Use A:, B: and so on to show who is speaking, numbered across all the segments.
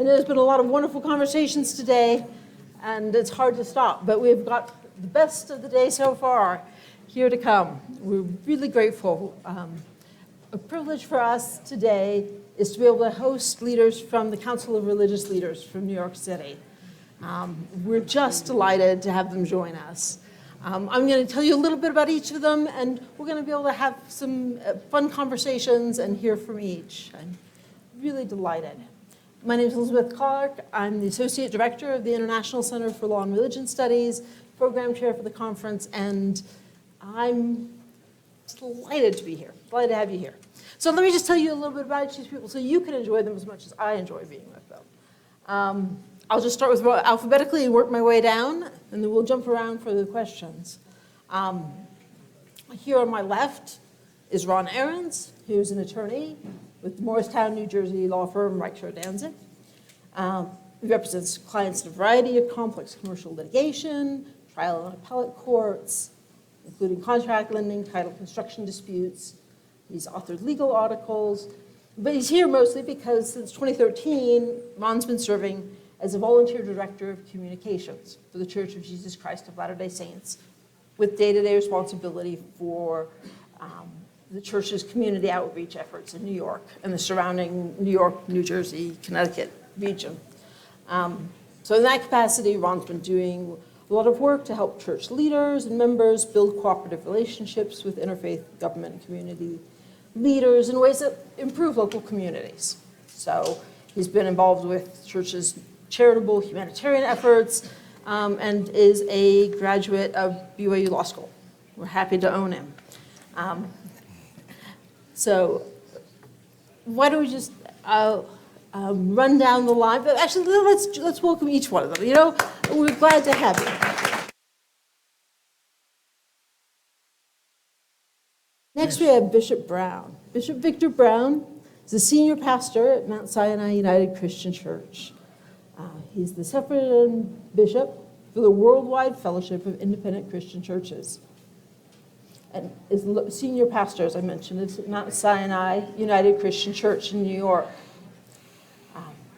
A: And there's been a lot of wonderful conversations today, and it's hard to stop, but we've got the best of the day so far here to come. We're really grateful. A privilege for us today is to be able to host leaders from the Council of Religious Leaders from New York City. We're just delighted to have them join us. I'm going to tell you a little bit about each of them, and we're going to be able to have some fun conversations and hear from each. I'm really delighted. My name is Elizabeth Clark. I'm the Associate Director of the International Center for Law and Religion Studies, Program Chair for the conference, and I'm delighted to be here, delighted to have you here. So let me just tell you a little bit about these people so you can enjoy them as much as I enjoy being with them. I'll just start with alphabetically and work my way down, and then we'll jump around for the questions. Here on my left is Ron Ahrens, who's an attorney with the Morristown, New Jersey law firm Reicher Danzig. He represents clients in a variety of complex commercial litigation, trial and appellate courts, including contract lending, title construction disputes. He's authored legal articles, but he's here mostly because since 2013, Ron's been serving as a volunteer director of communications for the Church of Jesus Christ of Latter-day Saints, with day-to-day responsibility for the church's community outreach efforts in New York and the surrounding New York, New Jersey, Connecticut region. So in that capacity, Ron's been doing a lot of work to help church leaders and members build cooperative relationships with interfaith government and community leaders in ways that improve local communities. So he's been involved with churches' charitable humanitarian efforts and is a graduate of BYU Law School. We're happy to own him. So why don't we just run down the line? But actually, let's welcome each one of them. You know, we're glad to have you. Next, we have Bishop Brown. Bishop Victor Brown is the senior pastor at Mount Sinai United Christian Church. He's the suffragan bishop for the Worldwide Fellowship of Independent Christian Churches. And is senior pastor, as I mentioned, is at Mount Sinai United Christian Church in New York.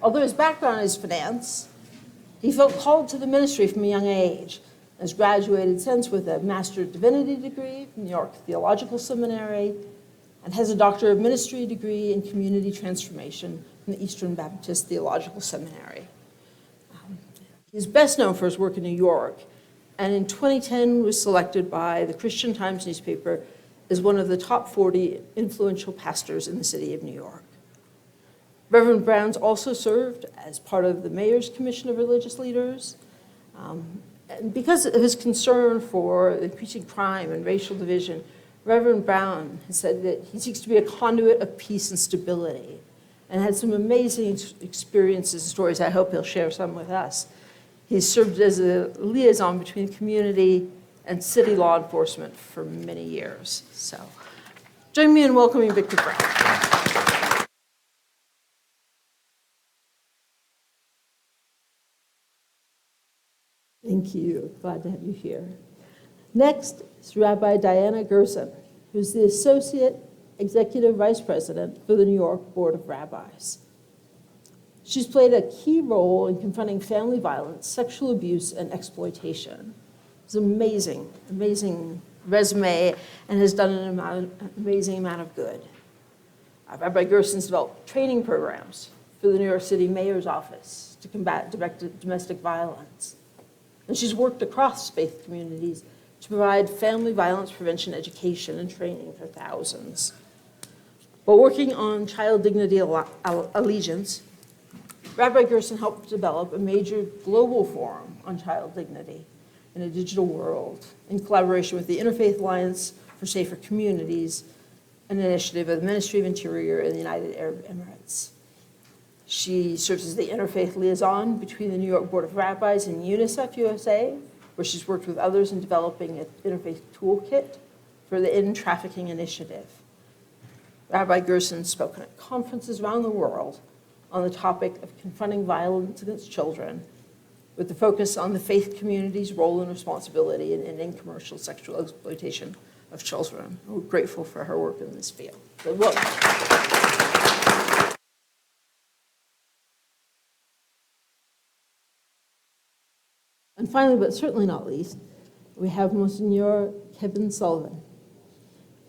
A: Although his background is finance, he felt called to the ministry from a young age, has graduated since with a Master of Divinity degree from New York Theological Seminary, and has a Doctor of Ministry degree in Community Transformation from the Eastern Baptist Theological Seminary. He's best known for his work in New York, and in 2010 was selected by the Christian Times newspaper as one of the top 40 influential pastors in the city of New York. Reverend Brown's also served as part of the Mayor's Commission of Religious Leaders. And because of his concern for increasing crime and racial division, Reverend Brown has said that he seeks to be a conduit of peace and stability, and had some amazing experiences and stories. I hope he'll share some with us. He's served as a liaison between community and city law enforcement for many years. So join me in welcoming Victor Brown. Thank you. Glad to have you here. Next is Rabbi Diana Gerson, who's the Associate Executive Vice President for the New York Board of Rabbis. She's played a key role in confronting family violence, sexual abuse, and exploitation. It's an amazing resume, and has done an amazing amount of good. Rabbi Gerson's developed training programs for the New York City Mayor's Office to combat domestic violence. And she's worked across faith communities to provide family violence prevention education and training for thousands. While working on child dignity allegiance, Rabbi Gerson helped develop a major global forum on child dignity in a digital world in collaboration with the Interfaith Alliance for Safer Communities, an initiative of the Ministry of Interior in the United Arab Emirates. She serves as the interfaith liaison between the New York Board of Rabbis and UNICEF USA, where she's worked with others in developing an interfaith toolkit for the End Trafficking Initiative. Rabbi Gerson has spoken at conferences around the world on the topic of confronting violence against children, with the focus on the faith community's role and responsibility in ending commercial sexual exploitation of children. We're grateful for her work in this field. So welcome. finally, but certainly not least, we have Monsignor Sullivan,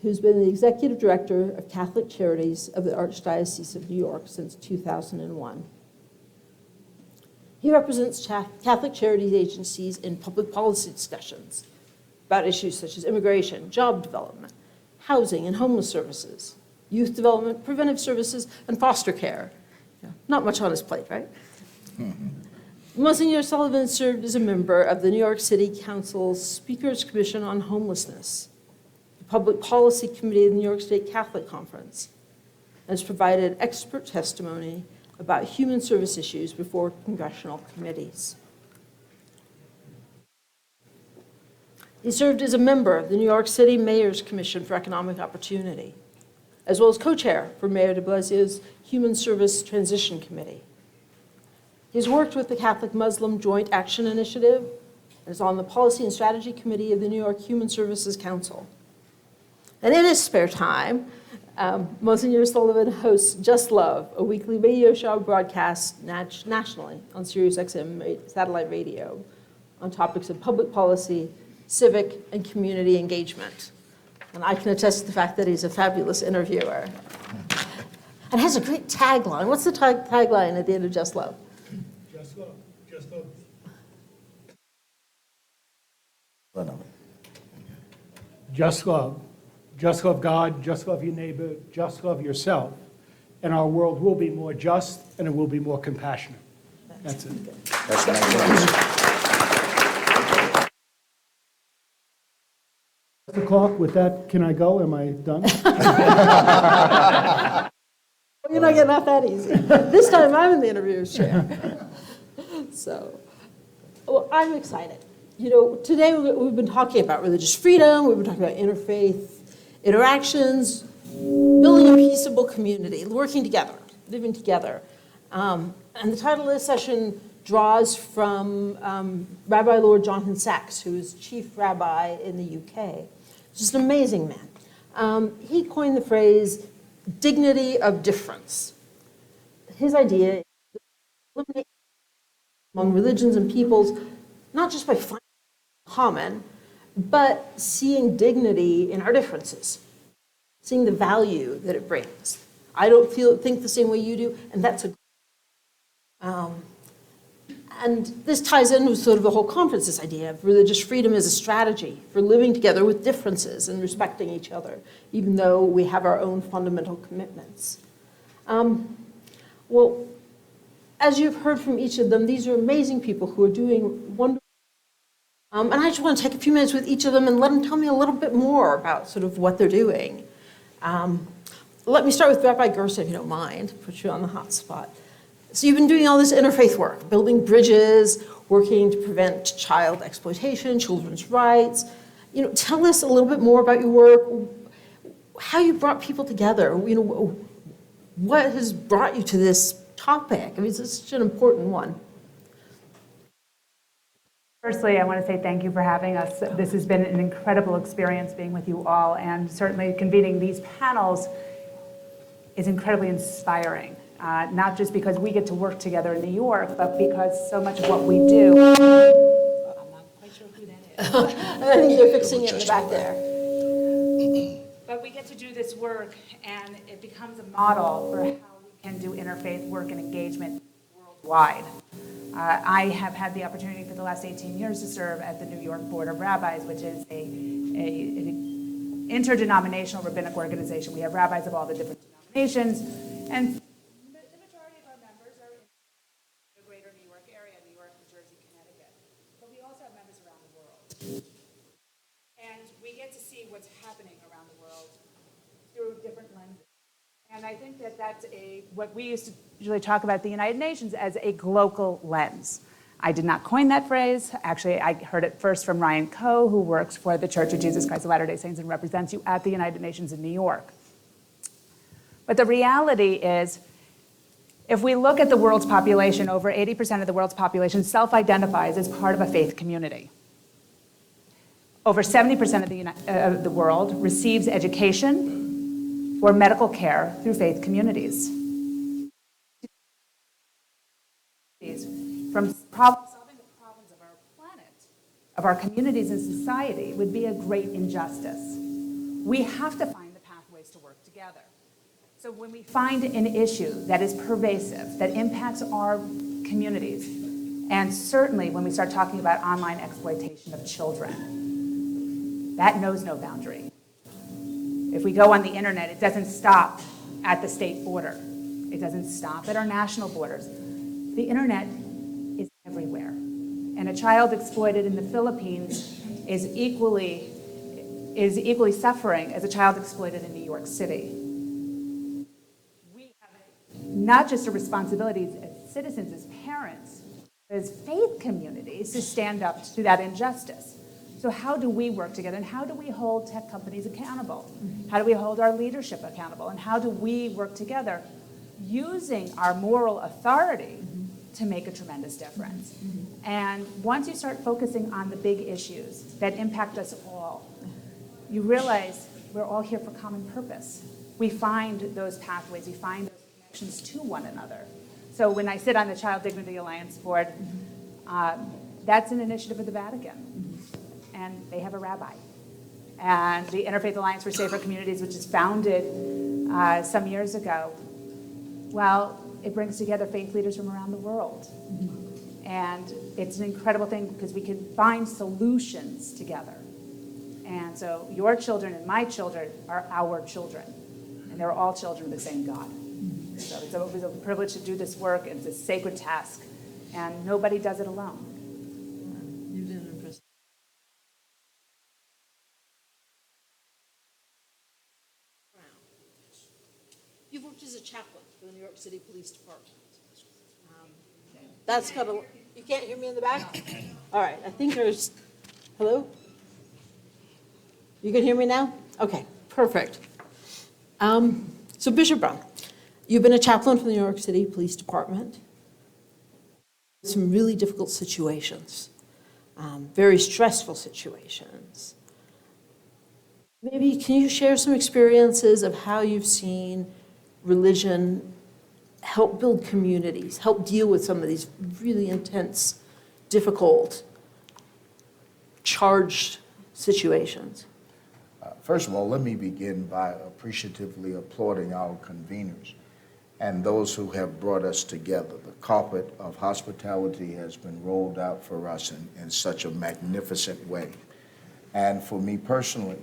A: who's been the Executive Director of Catholic Charities of the Archdiocese of New York since 2001. He represents Catholic Charities agencies in public policy discussions about issues such as immigration, job development, housing and homeless services, youth development, preventive services, and foster care. Not much on his plate, right? Monsignor Sullivan served as a member of the New York City Council's Speakers Commission on Homelessness, the Public Policy Committee of the New York State Catholic Conference, and has provided expert testimony about human service issues before congressional committees. He served as a member of the New York City Mayor's Commission for Economic Opportunity, as well as co-chair for Mayor de Blasio's Human Service Transition Committee. He's worked with the Catholic Muslim Joint Action Initiative and is on the Policy and Strategy Committee of the New York Human Services Council. And in his spare time, Monsignor Sullivan hosts Just Love, a weekly radio show broadcast nationally on SiriusXM satellite radio on topics of public policy, civic, and community engagement. And I can attest to the fact that he's a fabulous interviewer. And has a great tagline. What's the tagline at the end of Just Love?
B: Just love. Just love. Just love. Just love God, just love your neighbor, just love yourself. And our world will be more just and it will be more compassionate. That's it.
C: That's nice.
B: Mr. Clark, with that, can I go? Am I done?
A: You're not getting off that easy. This time I'm in the interviewer's chair. So, well, I'm excited. You know, today we've been talking about religious freedom, we've been talking about interfaith interactions, building a peaceable community, working together, living together. And the title of this session draws from Rabbi Lord Jonathan Sacks, who is chief rabbi in the UK. Just an amazing man. He coined the phrase, dignity of difference. His idea is to eliminate among religions and peoples, not just by finding common, but seeing dignity in our differences, seeing the value that it brings. I don't think the same way you do, and that's a and this ties in with sort of the whole conference, this idea of religious freedom as a strategy for living together with differences and respecting each other, even though we have our own fundamental commitments. Well, as you've heard from each of them, these are amazing people who are doing wonderful. And I just want to take a few minutes with each of them and let them tell me a little bit more about sort of what they're doing. Let me start with Rabbi Gerson, if you don't mind, put you on the hot spot. So you've been doing all this interfaith work, building bridges, working to prevent child exploitation, children's rights. You know, tell us a little bit more about your work, how you brought people together. You know, what has brought you to this topic? I mean, it's such an important one.
D: Firstly, I want to say thank you for having us. This has been an incredible experience being with you all, and certainly convening these panels is incredibly inspiring. Not just because we get to work together in New York, but because so much of what we do. I'm not quite sure who that is.
A: I think they're fixing it in the back there.
D: But we get to do this work, and it becomes a model for how we can do interfaith work and engagement worldwide. I have had the opportunity for the last 18 years to serve at the New York Board of Rabbis, which is an interdenominational rabbinic organization. We have rabbis of all the different denominations, and the majority of our members are in the greater New York area, New York, New Jersey, Connecticut. But we also have members around the world. And we get to see what's happening around the world through different lenses. And I think that that's what we used to usually talk about the United Nations as a glocal lens. I did not coin that phrase. Actually, I heard it first from Ryan Coe, who works for the Church of Jesus Christ of Latter-day Saints and represents you at the United Nations in New York. But the reality is, if we look at the world's population, over 80% of the world's population self-identifies as part of a faith community. Over 70% of the world receives education or medical care through faith communities. From solving the problems of our planet of our communities and society would be a great injustice. We have to find the pathways to work together. So when we find an issue that is pervasive, that impacts our communities, and certainly when we start talking about online exploitation of children, that knows no boundary. If we go on the internet, it doesn't stop at the state border. It doesn't stop at our national borders. The internet is everywhere. And a child exploited in the Philippines is equally suffering as a child exploited in New York City. We have not just a responsibility as citizens, as parents, as faith communities to stand up to that injustice. So how do we work together, and how do we hold tech companies accountable? How do we hold our leadership accountable? And how do we work together using our moral authority to make a tremendous difference? And once you start focusing on the big issues that impact us all, you realize we're all here for common purpose. We find those pathways, we find those connections to one another. So when I sit on the Child Dignity Alliance Board, that's an initiative of the Vatican. And they have a rabbi. And the Interfaith Alliance for Safer Communities, which is founded some years ago, well, it brings together faith leaders from around the world. And it's an incredible thing because we can find solutions together. And so your children and my children are our children. And they're all children of the same God. So it was a privilege to do this work. It's a sacred task. And nobody does it alone.
A: You've been impressed. You've worked as a chaplain for the New York City Police Department. That's got a. You can't hear me in the back? All right, I think there's. Hello? You can hear me now? Okay, perfect. So Bishop Brown, you've been a chaplain for the New York City Police Department. Some really difficult situations, very stressful situations. Maybe can you share some experiences of how you've seen religion help build communities, help deal with some of these really intense, difficult, charged situations?
C: First of all, let me begin by appreciatively applauding our conveners and those who have brought us together. The carpet of hospitality has been rolled out for us in such a magnificent way. And for me personally,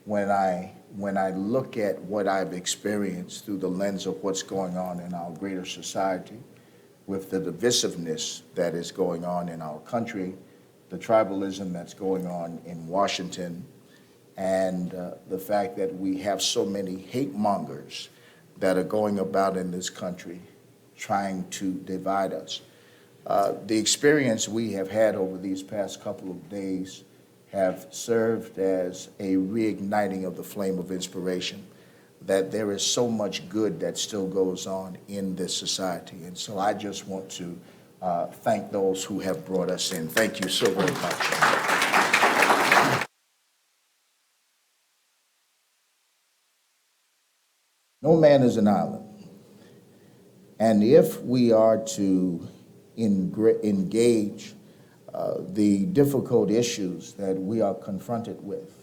C: when I look at what I've experienced through the lens of what's going on in our greater society, with the divisiveness that is going on in our country, the tribalism that's going on in Washington, and the fact that we have so many hate mongers that are going about in this country trying to divide us. The experience we have had over these past couple of days have served as a reigniting of the flame of inspiration, that there is so much good that still goes on in this society. And so I just want to thank those who have brought us in. Thank you so very much. No man is an island. And if we are to engage the difficult issues that we are confronted with,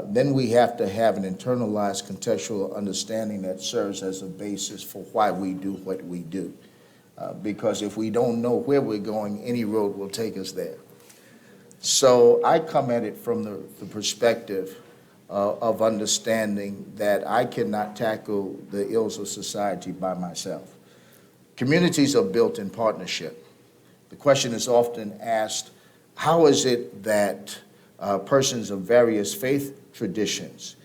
C: then we have to have an internalized contextual understanding that serves as a basis for why we do what we do. Because if we don't know where we're going, any road will take us there. So I come at it from the perspective of understanding that I cannot tackle the ills of society by myself. Communities are built in partnership. The question is often asked, how is it that persons of various faith traditions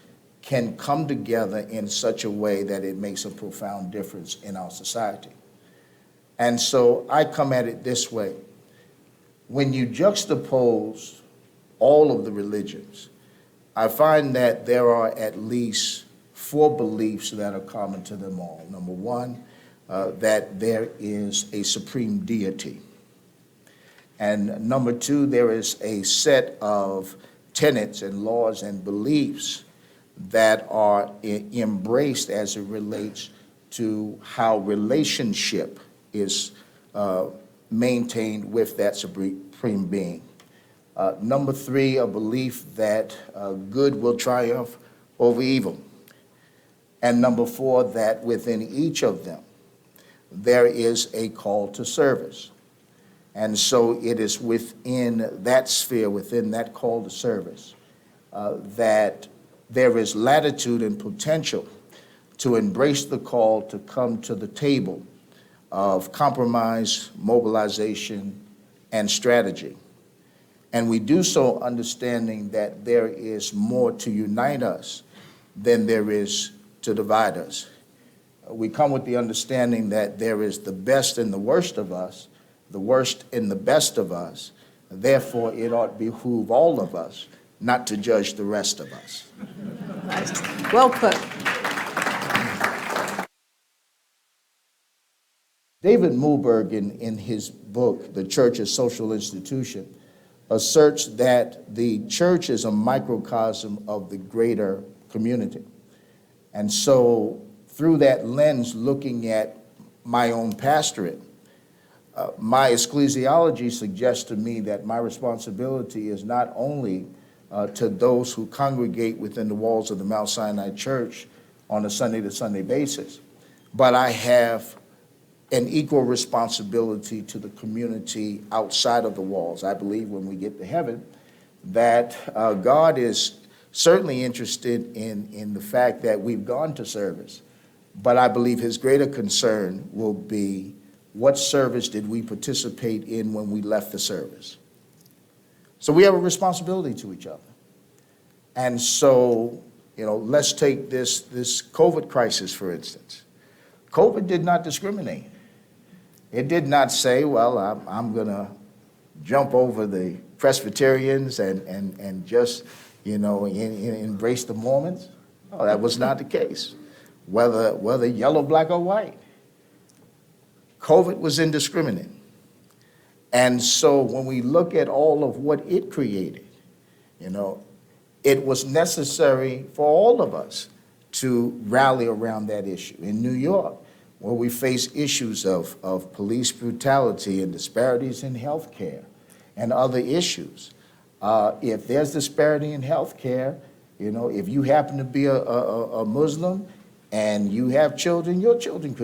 C: can come together in such a way that it makes a profound difference in our society? And so I come at it this way. When you juxtapose all of the religions, I find that there are at least 4 beliefs that are common to them all. Number one, that there is a supreme deity. And number 2, there is a set of tenets and laws and beliefs that are embraced as it relates to how relationship is maintained with that supreme being. Number 3, a belief that good will triumph over evil. And number 4, that within each of them, there is a call to service. And so it is within that sphere, within that call to service, that there is latitude and potential to embrace the call to come to the table of compromise, mobilization, and strategy. And we do so understanding that there is more to unite us than there is to divide us. We come with the understanding that there is the best and the worst of us, the worst and the best of us. Therefore, it ought to behoove all of us not to judge the rest of us.
A: Nice. Well put.
C: David Muhlberg, in his book, The Church as Social Institution, asserts that the church is a microcosm of the greater community. And so through that lens, looking at my own pastorate, my ecclesiology suggests to me that my responsibility is not only to those who congregate within the walls of the Mount Sinai Church on a Sunday-to-Sunday basis, but I have an equal responsibility to the community outside of the walls. I believe when we get to heaven that God is certainly interested in the fact that we've gone to service, but I believe his greater concern will be what service did we participate in when we left the service. So we have a responsibility to each other. And so, let's take this COVID crisis, for instance. COVID did not discriminate. It did not say, well, I'm going to jump over the Presbyterians and just, embrace the Mormons. No, that was not the case. Whether yellow, black, or white. COVID was indiscriminate. And so when we look at all of what it created, it was necessary for all of us to rally around that issue. In New York, where we face issues of police brutality and disparities in health care and other issues. If there's disparity in health care, if you happen to be a Muslim and you have children, your children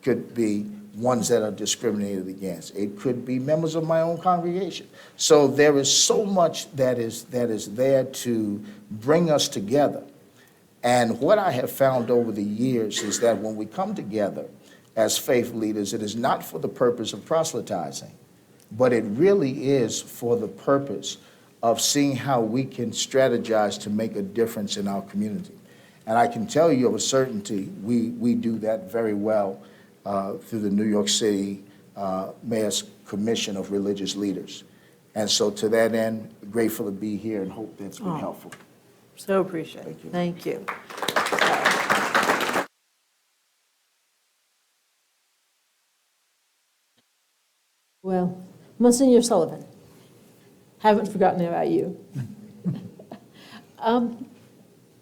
C: could be ones that are discriminated against. It could be members of my own congregation. So there is so much that is there to bring us together. And what I have found over the years is that when we come together as faith leaders, it is not for the purpose of proselytizing, but it really is for the purpose of seeing how we can strategize to make a difference in our community. And I can tell you of a certainty, we do that very well through the New York City Mayor's Commission of Religious Leaders. And so to that end, grateful to be here and hope that's been helpful.
A: So appreciate it. Thank you. Well, Monsignor Sullivan, haven't forgotten about you.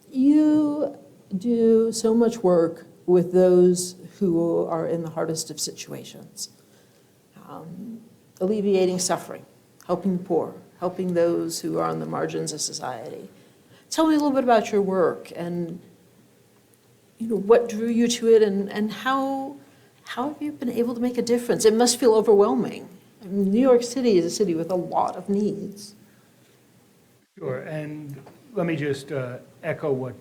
A: You do so much work with those who are in the hardest of situations, alleviating suffering, helping the poor, helping those who are on the margins of society. Tell me a little bit about your work and what drew you to it and how have you been able to make a difference? It must feel overwhelming. I mean, New York City is a city with a lot of needs.
B: Sure, and let me just echo what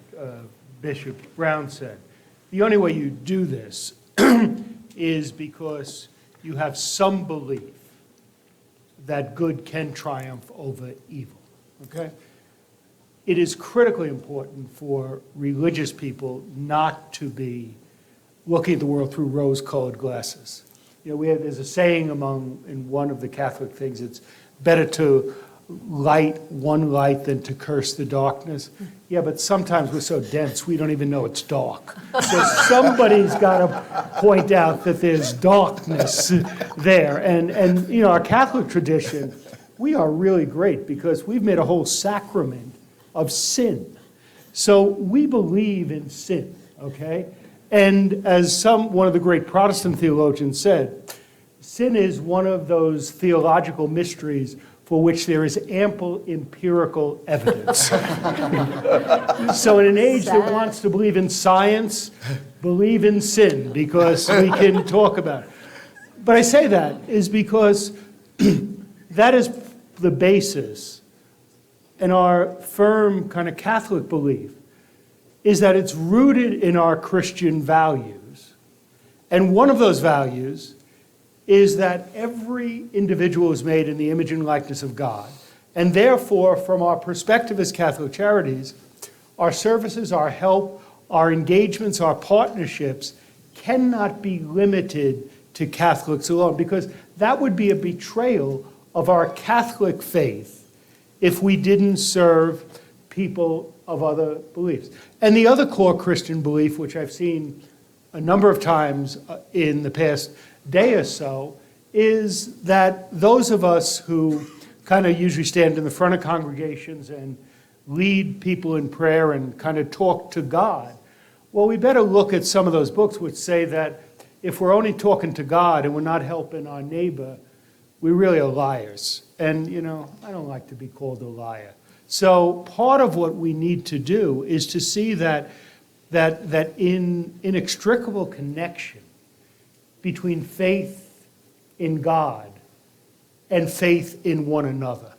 B: Bishop Brown said. The only way you do this is because you have some belief that good can triumph over evil, okay? It is critically important for religious people not to be looking at the world through rose-colored glasses. There's a saying in one of the Catholic things, it's better to light one light than to curse the darkness. Yeah, but sometimes we're so dense we don't even know it's dark. So somebody's got to point out that there's darkness there. And our Catholic tradition, we are really great because we've made a whole sacrament of sin. So we believe in sin, okay? And as one of the great Protestant theologians said, sin is one of those theological mysteries for which there is ample empirical evidence. So in an age that wants to believe in science, believe in sin, because we can talk about it. But I say that is because that is the basis, and our firm kind of Catholic belief is that it's rooted in our Christian values. And one of those values is that every individual is made in the image and likeness of God. And therefore, from our perspective as Catholic Charities, our services, our help, our engagements, our partnerships cannot be limited to Catholics alone, because that would be a betrayal of our Catholic faith if we didn't serve people of other beliefs. And the other core Christian belief, which I've seen a number of times in the past day or so, is that those of us who kind of usually stand in the front of congregations and lead people in prayer and kind of talk to God, well, we better look at some of those books which say that if we're only talking to God and we're not helping our neighbor, we really are liars. And, you know, I don't like to be called a liar. So part of what we need to do is to see that in inextricable connection between faith in God and faith in one another.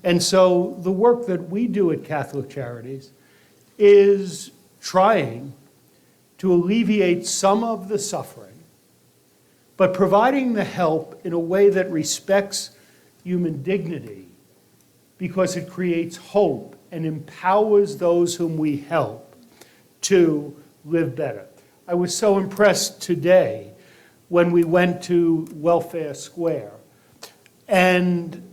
B: And so the work that we do at Catholic Charities is trying to alleviate some of the suffering, but providing the help in a way that respects human dignity, because it creates hope and empowers those whom we help to live better. I was so impressed today when we went to Welfare Square and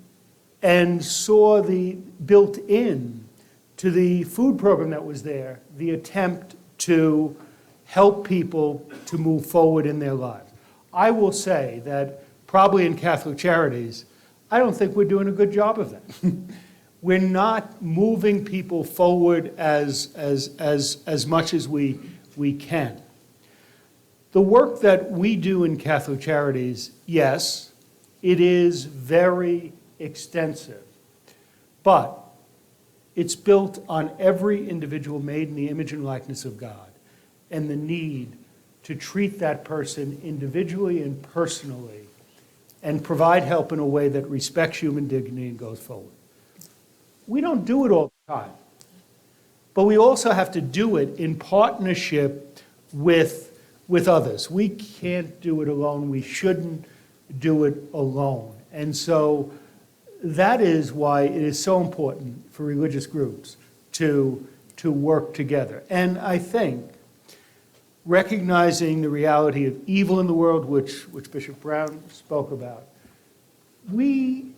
B: saw the built in to the food program that was there, the attempt to help people to move forward in their lives. I will say that probably in Catholic Charities, I don't think we're doing a good job of that. We're not moving people forward as much as we can. The work that we do in Catholic Charities, yes, it is very extensive, but it's built on every individual made in the image and likeness of God, and the need to treat that person individually and personally and provide help in a way that respects human dignity and goes forward. We don't do it all the time, but we also have to do it in partnership with others. We can't do it alone. We shouldn't do it alone. And so that is why it is so important for religious groups to work together. And I think recognizing the reality of evil in the world, which Bishop Brown spoke about, we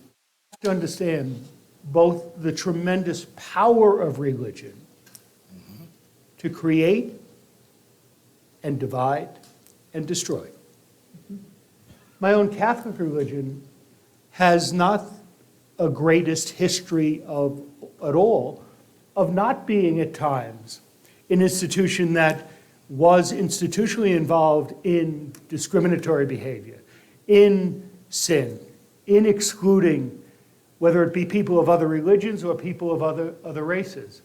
B: have to understand both the tremendous power of religion to create and divide and destroy. My own Catholic religion has not a greatest history at all of not being at times an institution that was institutionally involved in discriminatory behavior, in sin, in excluding, whether it be people of other religions or people of other races.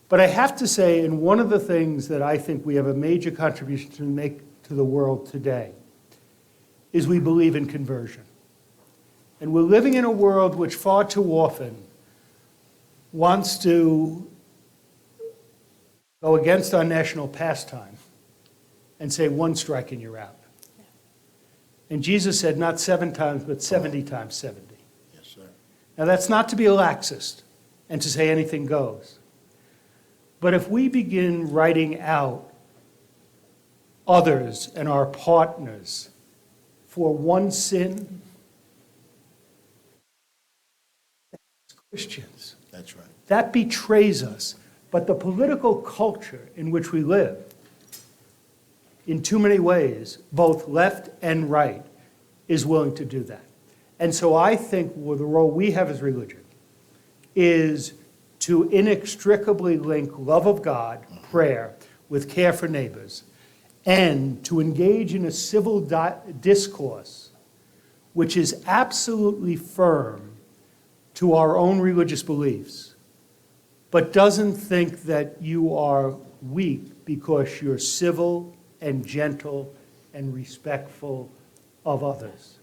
B: But I have to say, and one of the things that I think we have a major contribution to make to the world today is we believe in conversion. And we're living in a world which far too often wants to go against our national pastime and say, one strike and you're out. And Jesus said not 7 times, but 70 times 70.
C: Yes, sir.
B: Now, that's not to be a laxist and to say anything goes. But if we begin writing out others and our partners for one sin, as Christians,
C: That's right.
B: that betrays us. But the political culture in which we live, in too many ways, both left and right, is willing to do that. And so I think the role we have as religion is to inextricably link love of God, prayer, with care for neighbors, and to engage in a civil discourse which is absolutely firm to our own religious beliefs, but doesn't think that you are weak because you're civil and gentle and respectful of others.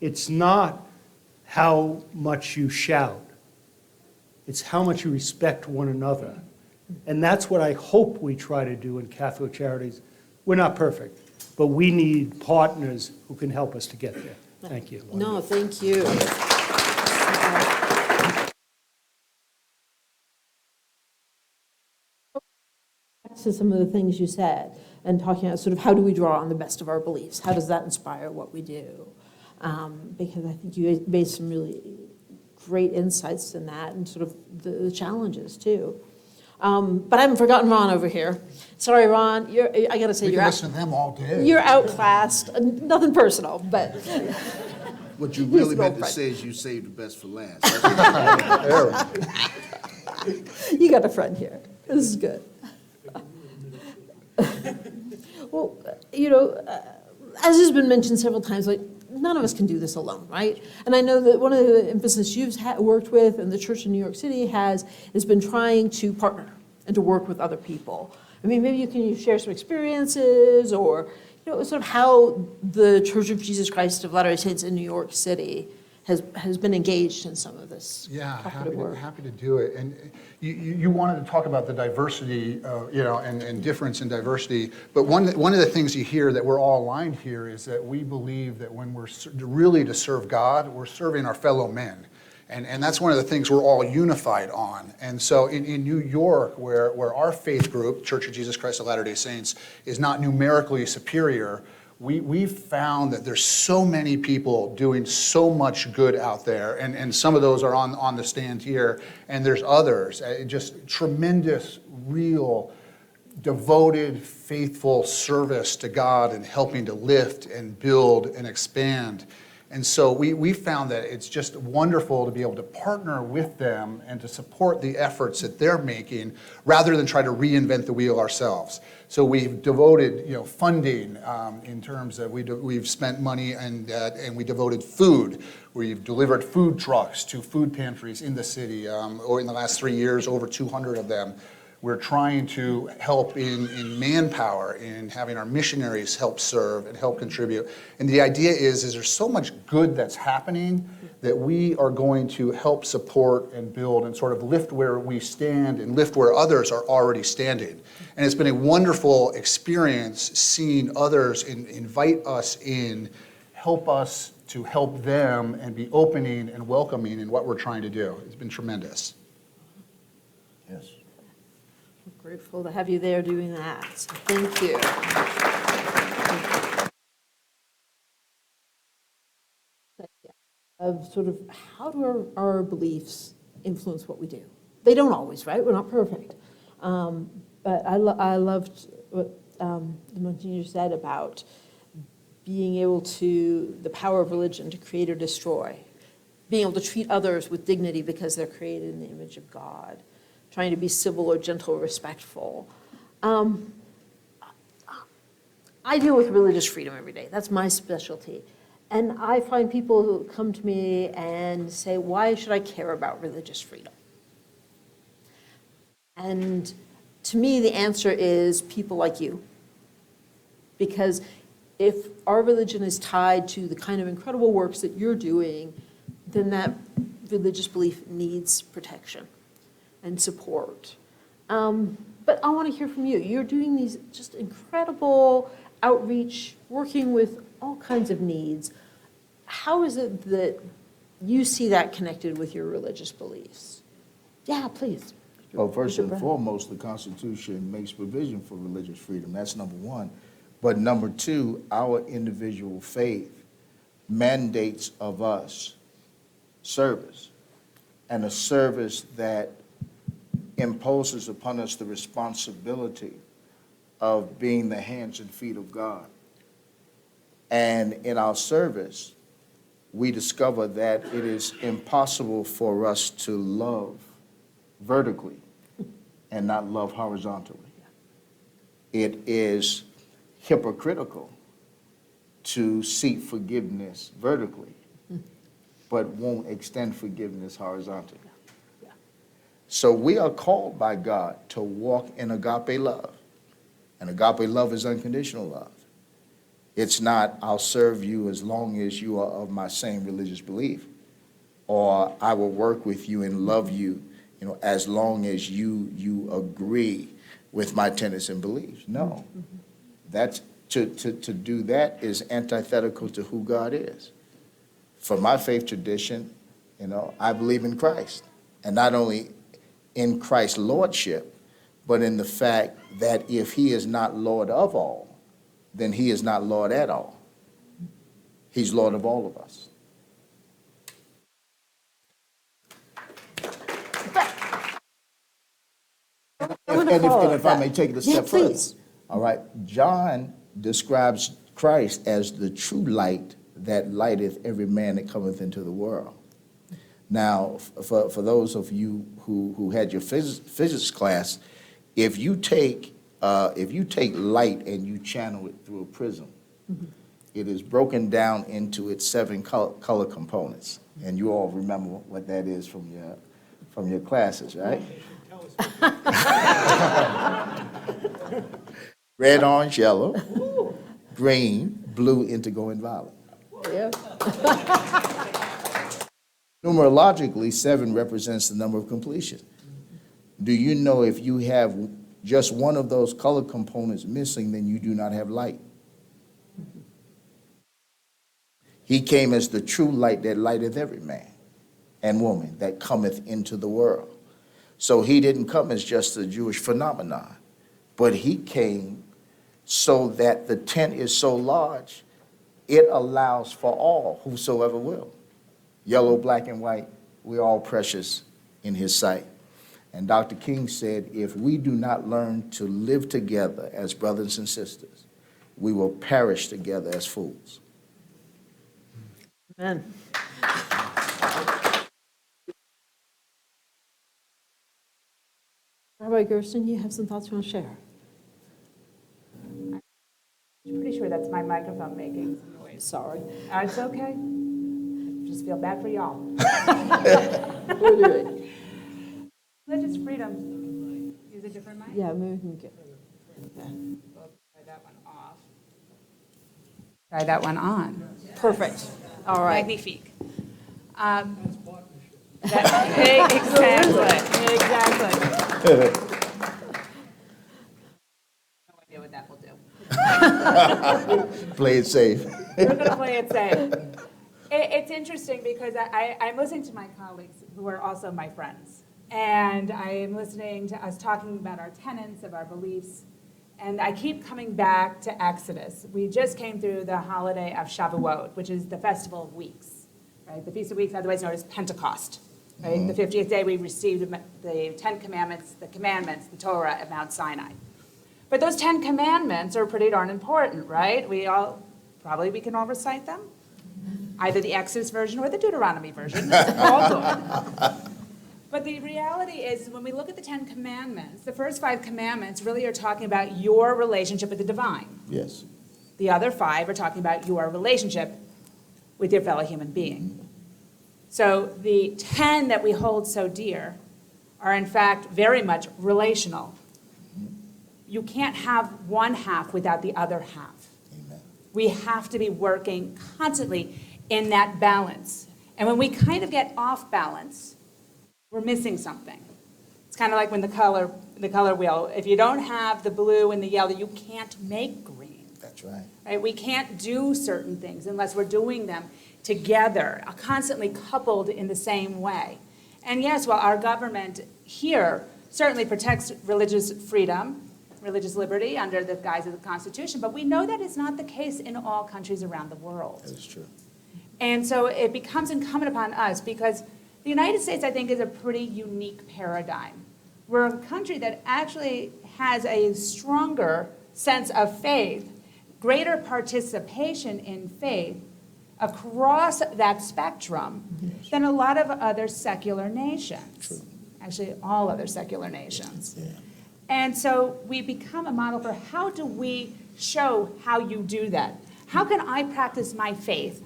B: It's not how much you shout. It's how much you respect one another. And that's what I hope we try to do in Catholic Charities. We're not perfect, but we need partners who can help us to get there. Thank you.
A: No, thank you. To some of the things you said and talking about sort of how do we draw on the best of our beliefs? How does that inspire what we do? Because I think you made some really great insights in that and sort of the challenges too. But I haven't forgotten Ron over here. Sorry, Ron, I gotta say,
E: We can listen to them all day.
A: you're outclassed. Nothing personal, but
C: What you really
A: He's
C: meant to
A: girlfriend.
C: say is you saved the best for last.
A: you got a friend here. This is good. Well, as has been mentioned several times, like, none of us can do this alone, right? And I know that one of the emphasis you've worked with and the church in New York City has been trying to partner and to work with other people. I mean, maybe you share some experiences or, sort of how the Church of Jesus Christ of Latter-day Saints in New York City has been engaged in some of this
E: Yeah,
A: cooperative work.
E: happy to do it. And you wanted to talk about the diversity, and difference in diversity. But one of the things you hear that we're all aligned here is that we believe that when we're really to serve God, we're serving our fellow men. And that's one of the things we're all unified on. And so in New York, where our faith group, Church of Jesus Christ of Latter-day Saints, is not numerically superior, we've found that there's so many people doing so much good out there, and some of those are on the stand here, and there's others, just tremendous, real, devoted, faithful service to God and helping to lift and build and expand. And so we found that it's just wonderful to be able to partner with them and to support the efforts that they're making rather than try to reinvent the wheel ourselves. So we've devoted, funding in terms of we've spent money and we devoted food. We've delivered food trucks to food pantries in the city, or in the last 3 years, over 200 of them. We're trying to help in manpower, in having our missionaries help serve and help contribute. And the idea is there's so much good that's happening that we are going to help support and build and sort of lift where we stand and lift where others are already standing. And it's been a wonderful experience seeing others invite us in, help us to help them and be opening and welcoming in what we're trying to do. It's been tremendous.
C: Yes.
A: Grateful to have you there doing that. So thank you. Of sort of how do our beliefs influence what we do? They don't always, right? We're not perfect. But I loved what the Monsignor said about being able to, the power of religion to create or destroy, being able to treat others with dignity because they're created in the image of God, trying to be civil or gentle or respectful. I deal with religious freedom every day. That's my specialty. And I find people who come to me and say, why should I care about religious freedom? And to me, the answer is people like you. Because if our religion is tied to the kind of incredible works that you're doing, then that religious belief needs protection and support. But I want to hear from you. You're doing these just incredible outreach, working with all kinds of needs. How is it that you see that connected with your religious beliefs? Yeah, please.
C: Well, first and
A: Brad.
C: foremost, the Constitution makes provision for religious freedom. That's number one. But number two, our individual faith mandates of us service, and a service that imposes upon us the responsibility of being the hands and feet of God. And in our service, we discover that it is impossible for us to love vertically and not love horizontally. It is hypocritical to seek forgiveness vertically but won't extend forgiveness horizontally.
A: Yeah.
C: So we are called by God to walk in agape love. And agape love is unconditional love. It's not, I'll serve you as long as you are of my same religious belief, or I will work with you and love you, as long as you agree with my tenets and beliefs. No. That's to do that is antithetical to who God is. For my faith tradition, I believe in Christ, and not only in Christ's lordship, but in the fact that if he is not Lord of all, then he is not Lord at all. He's Lord of all of us. And if I may take it a step further.
A: Please.
C: All right, John describes Christ as the true light that lighteth every man that cometh into the world. Now, for those of you who had your physics class, if you take light and you channel it through a prism, it is broken down into its 7 color components, and you all remember what that is from your classes, right? Red, orange, yellow, green, blue, indigo, and violet.
A: Yeah.
C: Numerologically, 7 represents the number of completion. Do you know if you have just one of those color components missing, then you do not have light? He came as the true light that lighteth every man and woman that cometh into the world. So he didn't come as just a Jewish phenomenon, but he came so that the tent is so large, it allows for all, whosoever will. Yellow, black, and white, we're all precious in his sight. And Dr. King said, if we do not learn to live together as brothers and sisters, we will perish together as fools.
A: Amen. Rabbi Gerson, you have some thoughts you want to share?
D: I'm pretty sure that's my microphone making some noise.
A: Sorry.
D: It's okay. Just feel bad for y'all.
A: We'll do it.
D: Religious freedom. Use a different mic?
A: Yeah, maybe we can get.
D: We'll try that one off. Try that one on.
A: Perfect. All right.
D: Magnifique. Exactly. No idea what that will do.
C: Play it safe.
D: We're going to play it safe. It's interesting because I'm listening to my colleagues who are also my friends. And I'm listening to us talking about our tenets, of our beliefs. And I keep coming back to Exodus. We just came through the holiday of Shavuot, which is the Festival of Weeks, right? The Feast of Weeks, otherwise known as Pentecost, right? Mm-hmm. The 50th day we received the 10 Commandments, the Torah at Mount Sinai. But those 10 Commandments are pretty darn important, right? We can all recite them, either the Exodus version or the Deuteronomy version. It's all good. But the reality is, when we look at the 10 Commandments, the first 5 commandments really are talking about your relationship with the divine.
C: Yes.
D: The other 5 are talking about your relationship with your fellow human being. So the 10 that we hold so dear are in fact very much relational. You can't have one half without the other half.
C: Amen.
D: We have to be working constantly in that balance. And when we kind of get off balance, we're missing something. It's kind of like when the color wheel, if you don't have the blue and the yellow, you can't make green.
C: That's right.
D: Right? We can't do certain things unless we're doing them together, constantly coupled in the same way. And yes, while our government here certainly protects religious freedom, religious liberty under the guise of the Constitution, but we know that is not the case in all countries around the world.
C: That is true.
D: And so it becomes incumbent upon us, because the United States, I think, is a pretty unique paradigm. We're a country that actually has a stronger sense of faith, greater participation in faith across that spectrum than a lot of other secular nations.
C: True.
D: Actually, all other secular nations.
C: Yeah.
D: And so we become a model for how do we show how you do that? How can I practice my faith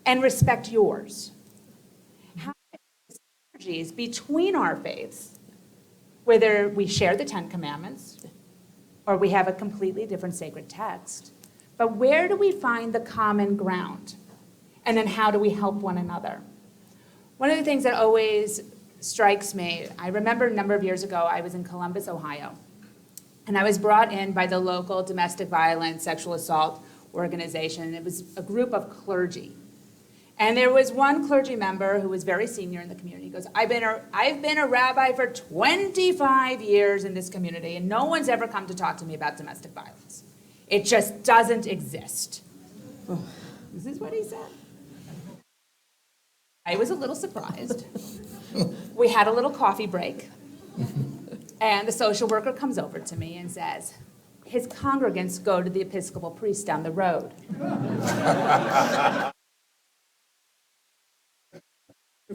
D: and respect yours. How synergies between our faiths, whether we share the Ten Commandments or we have a completely different sacred text, but where do we find the common ground? And then how do we help one another? One of the things that always strikes me, I remember a number of years ago, I was in Columbus, Ohio, and I was brought in by the local domestic violence, sexual assault organization. It was a group of clergy. And there was one clergy member who was very senior in the community. He goes, I've been a rabbi for 25 years in this community, and no one's ever come to talk to me about domestic violence. It just doesn't exist. This is what he said. I was a little surprised. We had a little coffee break, and the social worker comes over to me and says, his congregants go to the Episcopal priest down the road.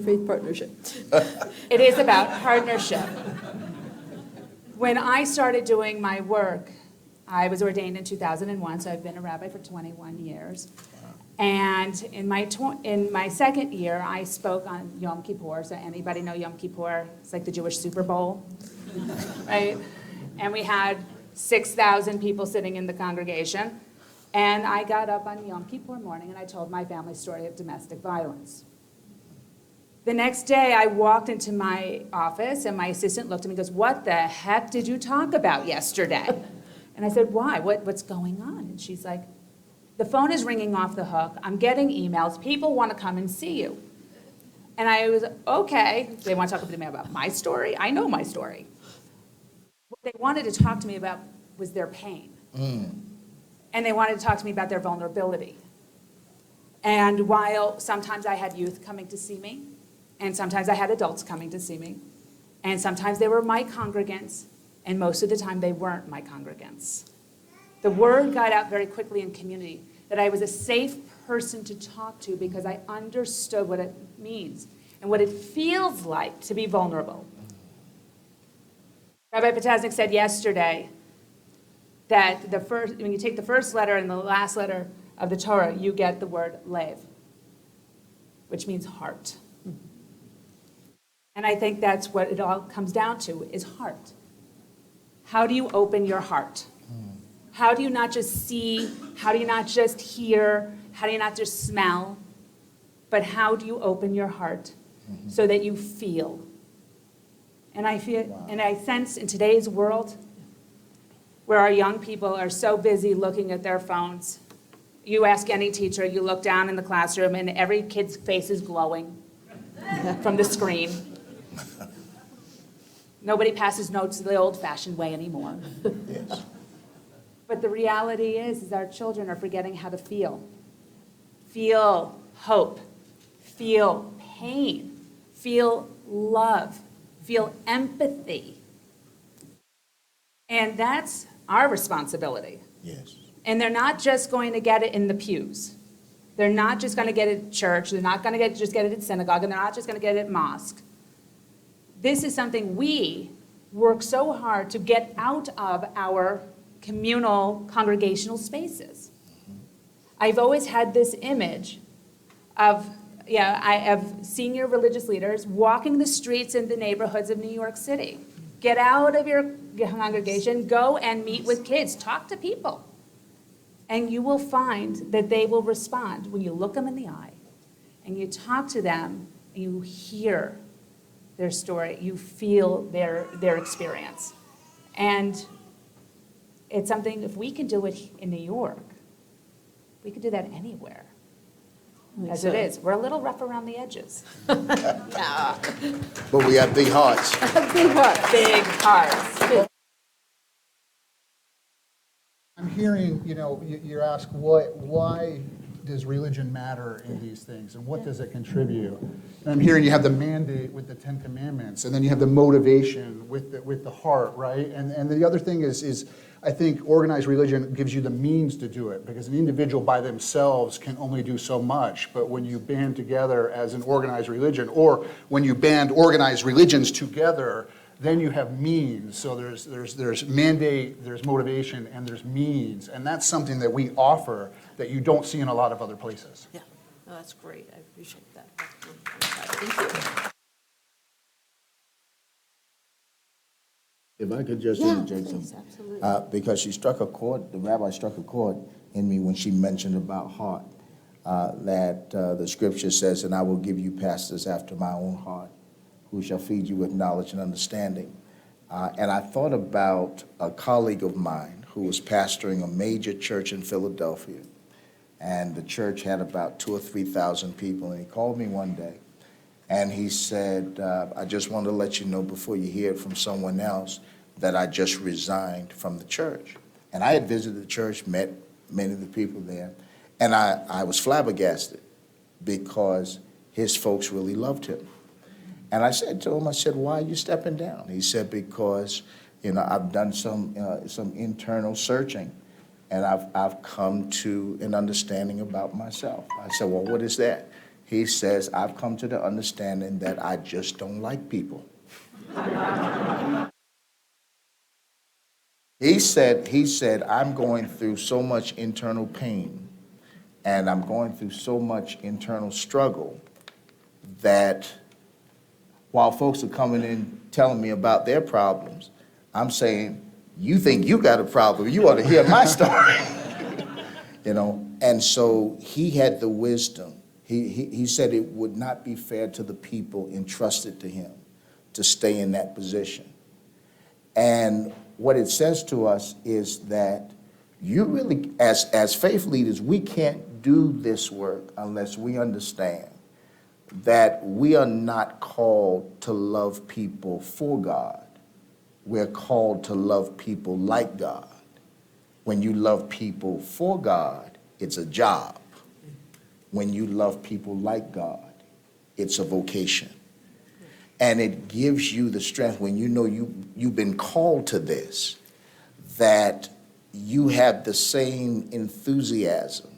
A: Faith partnership.
D: It is about partnership. When I started doing my work, I was ordained in 2001, so I've been a rabbi for 21 years. And in my second year, I spoke on Yom Kippur. So anybody know Yom Kippur? It's like the Jewish Super Bowl, right? And we had 6,000 people sitting in the congregation. And I got up on Yom Kippur morning and I told my family story of domestic violence. The next day, I walked into my office, and my assistant looked at me and goes, what the heck did you talk about yesterday? And I said, why? What's going on? And she's like, the phone is ringing off the hook. I'm getting emails. People want to come and see you. And I was, okay. They want to talk to me about my story? I know my story. What they wanted to talk to me about was their pain. And they wanted to talk to me about their vulnerability. And while sometimes I had youth coming to see me, and sometimes I had adults coming to see me, and sometimes they were my congregants, and most of the time they weren't my congregants. The word got out very quickly in community that I was a safe person to talk to because I understood what it means and what it feels like to be vulnerable. Rabbi Potasnik said yesterday that when you take the first letter and the last letter of the Torah, you get the word lev, which means heart. And I think that's what it all comes down to, is heart. How do you open your heart? How do you not just see? How do you not just hear? How do you not just smell? But how do you open your heart so that you feel? And I feel, and I sense in today's world where our young people are so busy looking at their phones. You ask any teacher, you look down in the classroom and every kid's face is glowing from the screen. Nobody passes notes the old-fashioned way anymore.
C: Yes.
D: But the reality is our children are forgetting how to feel. Feel hope, feel pain, feel love, feel empathy. And that's our responsibility.
C: Yes.
D: And they're not just going to get it in the pews. They're not just going to get it at church. They're not going to just get it at synagogue. And they're not just going to get it at mosque. This is something we work so hard to get out of our communal congregational spaces. I've always had this image of senior religious leaders walking the streets in the neighborhoods of New York City. Get out of your congregation, go and meet with kids, talk to people. And you will find that they will respond when you look them in the eye and you talk to them and you hear their story, you feel their experience. And it's something, if we can do it in New York, we could do that anywhere. As it is. We're a little rough around the edges.
C: But we have big hearts.
A: Big heart.
D: Big hearts.
E: I'm hearing, you're asked, why does religion matter in these things, and what does it contribute? And I'm hearing you have the mandate with the Ten Commandments, and then you have the motivation with the heart, right? And the other thing is I think organized religion gives you the means to do it, because an individual by themselves can only do so much. But when you band together as an organized religion, or when you band organized religions together, then you have means. So there's mandate, there's motivation, and there's means. And that's something that we offer that you don't see in a lot of other places.
A: Yeah, Oh, that's great. I appreciate that. Thank you.
C: If I could just
A: Yeah,
C: interject
A: please,
C: something.
A: absolutely.
C: Because she struck a chord, the rabbi struck a chord in me when she mentioned about heart, that the scripture says, and I will give you pastors after my own heart, who shall feed you with knowledge and understanding. And I thought about a colleague of mine who was pastoring a major church in Philadelphia. And the church had about 2,000 or 3,000 people. And he called me one day and he said, I just want to let you know before you hear it from someone else that I just resigned from the church. And I had visited the church, met many of the people there, and I was flabbergasted because his folks really loved him. And I said to him, I said, why are you stepping down? He said, because, I've done some internal searching, and I've come to an understanding about myself. I said, well, what is that? He says, I've come to the understanding that I just don't like people. He said, I'm going through so much internal pain and I'm going through so much internal struggle that while folks are coming in telling me about their problems, I'm saying, you think you got a problem, you ought to hear my story. And so he had the wisdom. He said it would not be fair to the people entrusted to him to stay in that position. And what it says to us is that you really, as faith leaders, we can't do this work unless we understand that we are not called to love people for God. We're called to love people like God. When you love people for God, it's a job. When you love people like God, it's a vocation. And it gives you the strength when you know you've been called to this, that you have the same enthusiasm,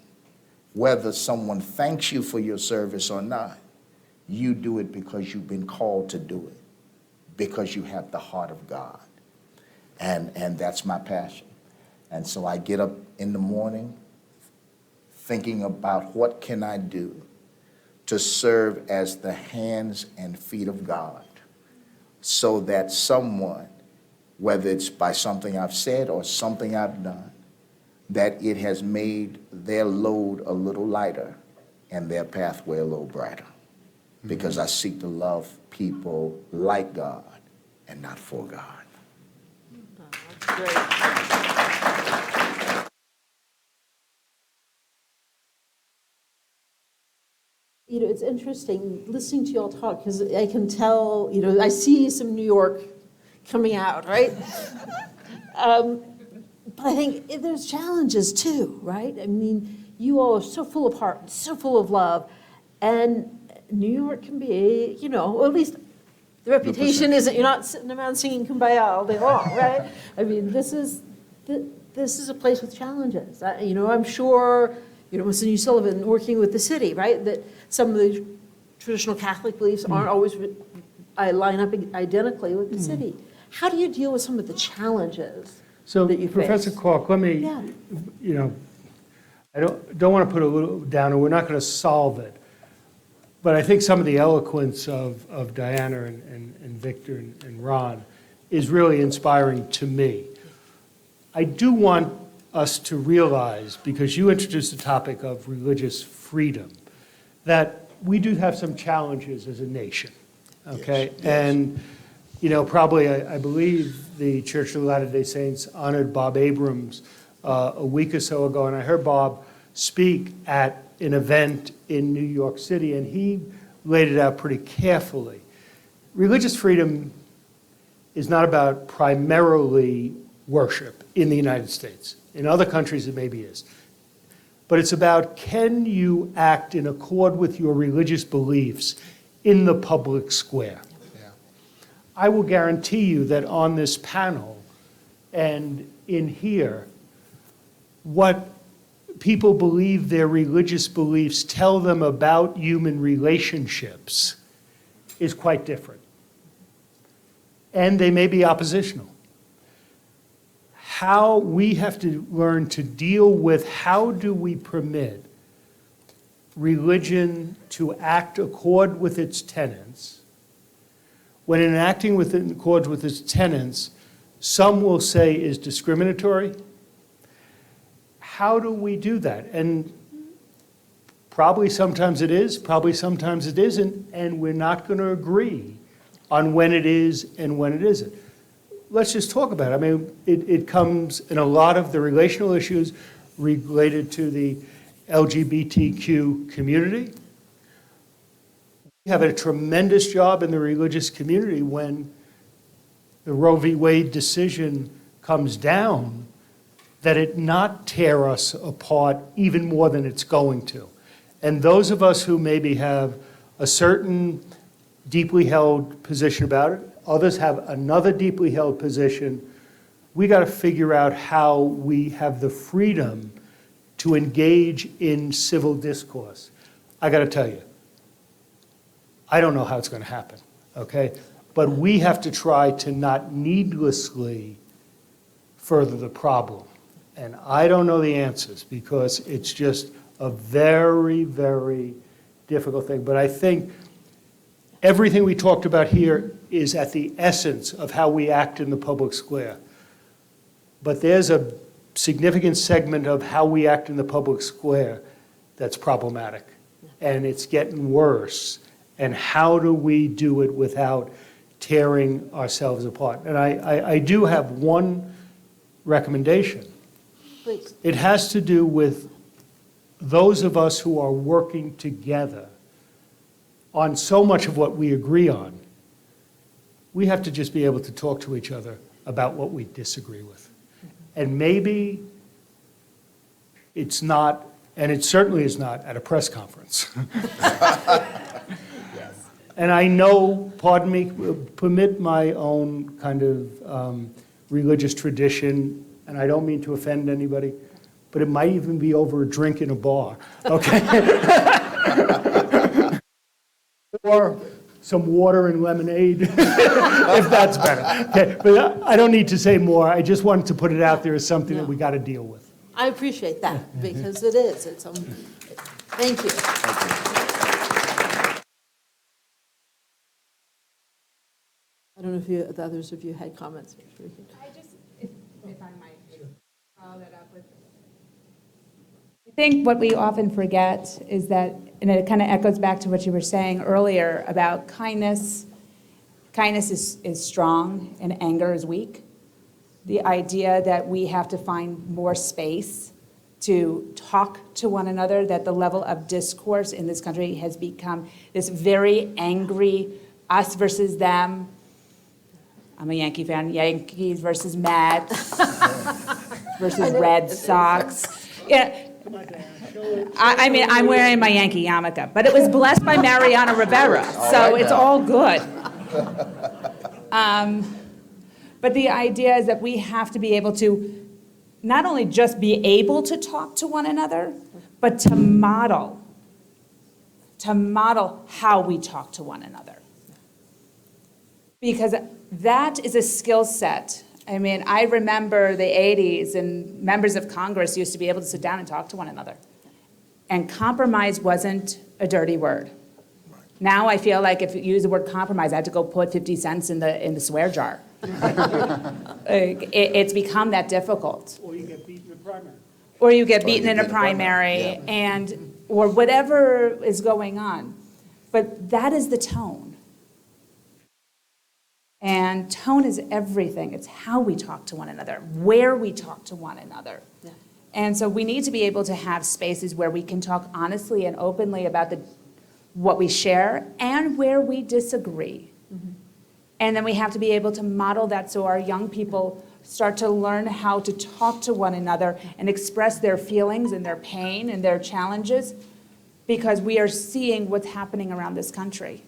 C: whether someone thanks you for your service or not. You do it because you've been called to do it, because you have the heart of God. And that's my passion. And so I get up in the morning thinking about what can I do to serve as the hands and feet of God, so that someone, whether it's by something I've said or something I've done, that it has made their load a little lighter and their pathway a little brighter. Because I seek to love people like God and not for God.
A: That's great. It's interesting listening to you all talk, because I can tell, I see some New York coming out, right? But I think there's challenges too, right? I mean, you all are so full of heart, so full of love, and New York can be, or at least the reputation isn't, you're not sitting around singing Kumbaya all day long, right? I mean, this is a place with challenges. I'm sure, Monsignor Sullivan working with the city, right? That some of the traditional Catholic beliefs aren't always line up identically with the city. How do you deal with some of the challenges that you face?
B: Professor Cork, let me, I don't want to put a little down, and we're not going to solve it. But I think some of the eloquence of Diana and Victor and Ron is really inspiring to me. I do want us to realize, because you introduced the topic of religious freedom, that we do have some challenges as a nation, okay?
C: Yes.
B: And, probably, I believe the Church of the Latter-day Saints honored Bob Abrams a week or so ago, and I heard Bob speak at an event in New York City, and he laid it out pretty carefully. Religious freedom is not about primarily worship in the United States. In other countries, it maybe is. But it's about, can you act in accord with your religious beliefs in the public square?
E: Yeah.
B: I will guarantee you that on this panel and in here, what people believe their religious beliefs tell them about human relationships is quite different. And they may be oppositional. How we have to learn to deal with, how do we permit religion to act accord with its tenets, when in acting in accord with its tenets, some will say is discriminatory, how do we do that? And probably sometimes it is, probably sometimes it isn't, and we're not going to agree on when it is and when it isn't. Let's just talk about it. I mean, it comes in a lot of the relational issues related to the LGBTQ community. We have a tremendous job in the religious community when the Roe v. Wade decision comes down, that it not tear us apart even more than it's going to. And those of us who maybe have a certain deeply held position about it, others have another deeply held position, we got to figure out how we have the freedom to engage in civil discourse. I got to tell you, I don't know how it's going to happen, okay? But we have to try to not needlessly further the problem. And I don't know the answers because it's just a very, very difficult thing. But I think everything we talked about here is at the essence of how we act in the public square. But there's a significant segment of how we act in the public square that's problematic. And it's getting worse. And how do we do it without tearing ourselves apart? And I do have one recommendation.
A: Please.
B: It has to do with those of us who are working together on so much of what we agree on. We have to just be able to talk to each other about what we disagree with. And maybe it's not, and it certainly is not at a press conference. And I know, pardon me, permit my own kind of religious tradition, and I don't mean to offend anybody, but it might even be over a drink in a bar, okay? Or some water and lemonade, if that's better. Okay, but I don't need to say more. I just wanted to put it out there as something that we got to deal with.
A: I appreciate that, because it is. It's, thank you. I don't know if the others of you had comments.
D: I just, if I might follow that up with, I think what we often forget is that, and it kind of echoes back to what you were saying earlier about kindness. Kindness is strong and anger is weak. The idea that we have to find more space to talk to one another, that the level of discourse in this country has become this very angry us versus them. I'm a Yankee fan, Yankees versus Mets versus Red Sox. Yeah. I mean, I'm wearing my Yankee yarmulke, but it was blessed by Mariano Rivera, so it's all good. But the idea is that we have to be able to not only just be able to talk to one another, but to model how we talk to one another. Because that is a skill set. I mean, I remember the 80s, and members of Congress used to be able to sit down and talk to one another. And compromise wasn't a dirty word. Now I feel like if you use the word compromise, I had to go put 50 cents in the swear jar. It's become that difficult.
B: Or you get beaten in a primary.
D: Or you get beaten in a primary, or whatever is going on. But that is the tone. And tone is everything. It's how we talk to one another, where we talk to one another. Yeah. And so we need to be able to have spaces where we can talk honestly and openly about what we share and where we disagree. Mm-hmm. And then we have to be able to model that so our young people start to learn how to talk to one another and express their feelings and their pain and their challenges, because we are seeing what's happening around this country.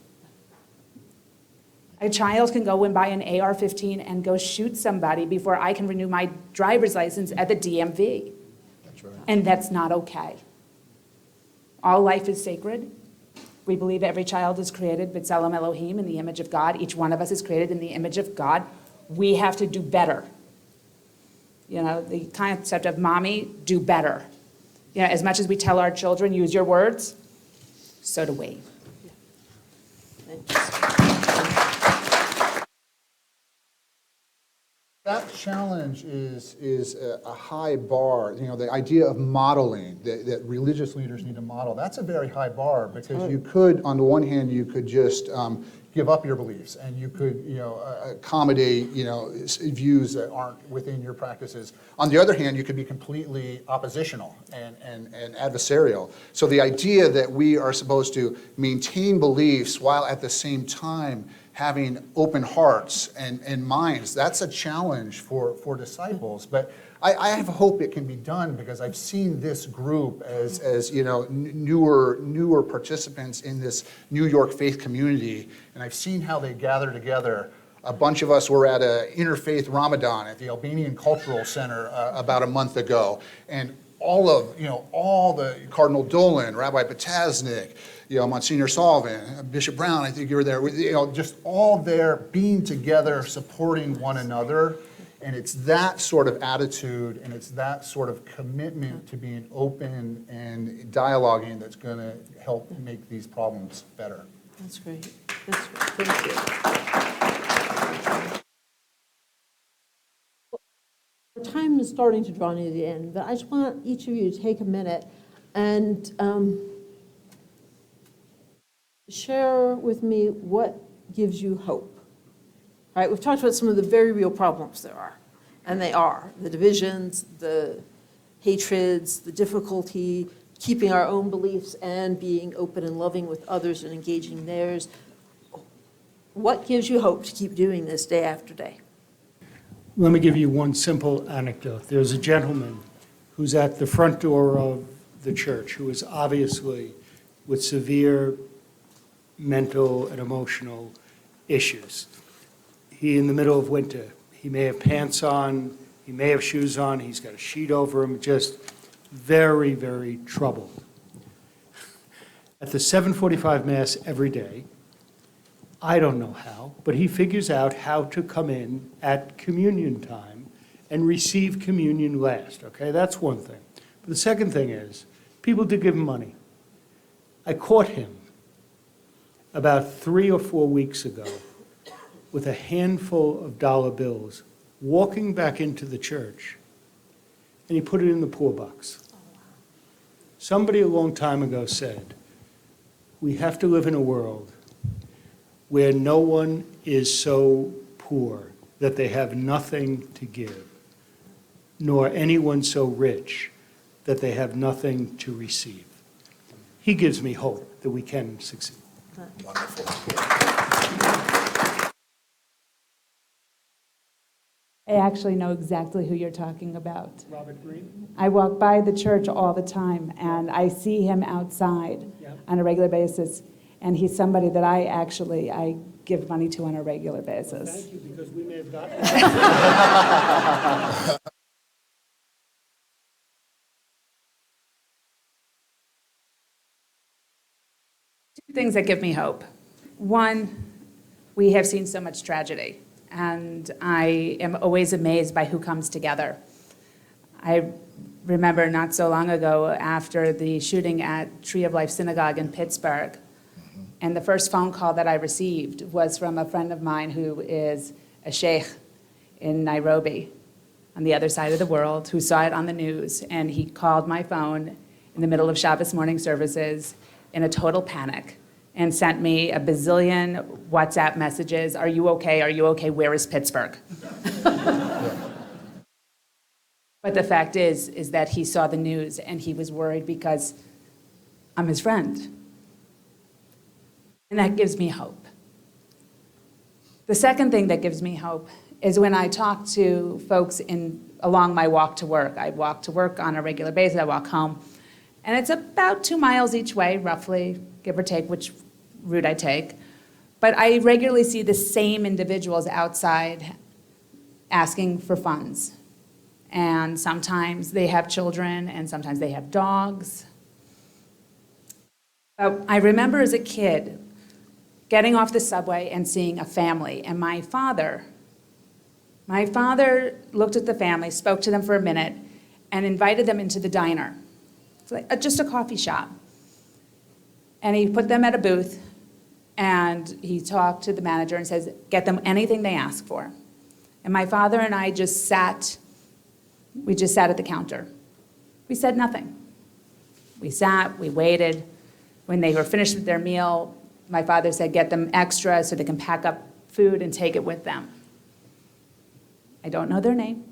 D: A child can go and buy an AR-15 and go shoot somebody before I can renew my driver's license at the DMV.
C: That's right.
D: And that's not okay. All life is sacred. We believe every child is created, B'Tselem Elohim, in the image of God. Each one of us is created in the image of God. We have to do better. You know, the concept of mommy, do better. You know, as much as we tell our children, use your words, so do we.
E: That challenge is a high bar. You know, the idea of modeling, that religious leaders need to model, that's a very high bar, because you could, on the one hand, you could just give up your beliefs, and you could, you know, accommodate, you know, views that aren't within your practices. On the other hand, you could be completely oppositional and adversarial. So the idea that we are supposed to maintain beliefs while at the same time having open hearts and minds, that's a challenge for disciples. But I have hope it can be done, because I've seen this group as you know, newer participants in this New York faith community, and I've seen how they gather together. A bunch of us were at an interfaith Ramadan at the Albanian Cultural Center about a month ago, and all the Cardinal Dolan, Rabbi Potasnik, you know, Monsignor Sullivan, Bishop Brown, I think you were there, you know, just all there being together, supporting one another. And it's that sort of attitude, and it's that sort of commitment to being open and dialoguing that's going to help make these problems better.
A: That's great. That's great. Thank you. Our time is starting to draw near the end, but I just want each of you to take a minute and share with me what gives you hope. All right, we've talked about some of the very real problems there are, and they are the divisions, the hatreds, the difficulty, keeping our own beliefs and being open and loving with others and engaging theirs. What gives you hope to keep doing this day after day?
B: Let me give you one simple anecdote. There's a gentleman who's at the front door of the church who is obviously with severe mental and emotional issues. He, in the middle of winter, he may have pants on, he may have shoes on, he's got a sheet over him, just very, very troubled. At the 7:45 Mass every day, I don't know how, but he figures out how to come in at communion time and receive communion last, okay? That's one thing. But the second thing is, people do give him money. I caught him about 3 or 4 weeks ago with a handful of dollar bills, walking back into the church, and he put it in the poor box. Somebody a long time ago said, we have to live in a world where no one is so poor that they have nothing to give, nor anyone so rich that they have nothing to receive. He gives me hope that we can succeed.
C: Wonderful.
D: I actually know exactly who you're talking about.
B: Robert Greene?
D: I walk by the church all the time, and I see him outside on a regular basis, and he's somebody that I give money to on a regular basis.
B: Thank you, because we may have gotten
D: Two things that give me hope. One, we have seen so much tragedy, and I am always amazed by who comes together. I remember not so long ago, after the shooting at Tree of Life Synagogue in Pittsburgh, and the first phone call that I received was from a friend of mine who is a sheikh in Nairobi, on the other side of the world, who saw it on the news, and he called my phone in the middle of Shabbos morning services in a total panic and sent me a bazillion WhatsApp messages. Are you okay? Are you okay? Where is Pittsburgh? But the fact is that he saw the news and he was worried because I'm his friend. And that gives me hope. The second thing that gives me hope is when I talk to folks along my walk to work. I walk to work on a regular basis, I walk home, and it's about 2 miles each way, roughly, give or take which route I take. But I regularly see the same individuals outside asking for funds. And sometimes they have children, and sometimes they have dogs. I remember as a kid getting off the subway and seeing a family, and my father looked at the family, spoke to them for a minute, and invited them into the diner. It's like just a coffee shop. And he put them at a booth, and he talked to the manager and says, get them anything they ask for. And my father and I just sat at the counter. We said nothing. We sat, we waited. When they were finished with their meal, my father said, get them extra so they can pack up food and take it with them. I don't know their name.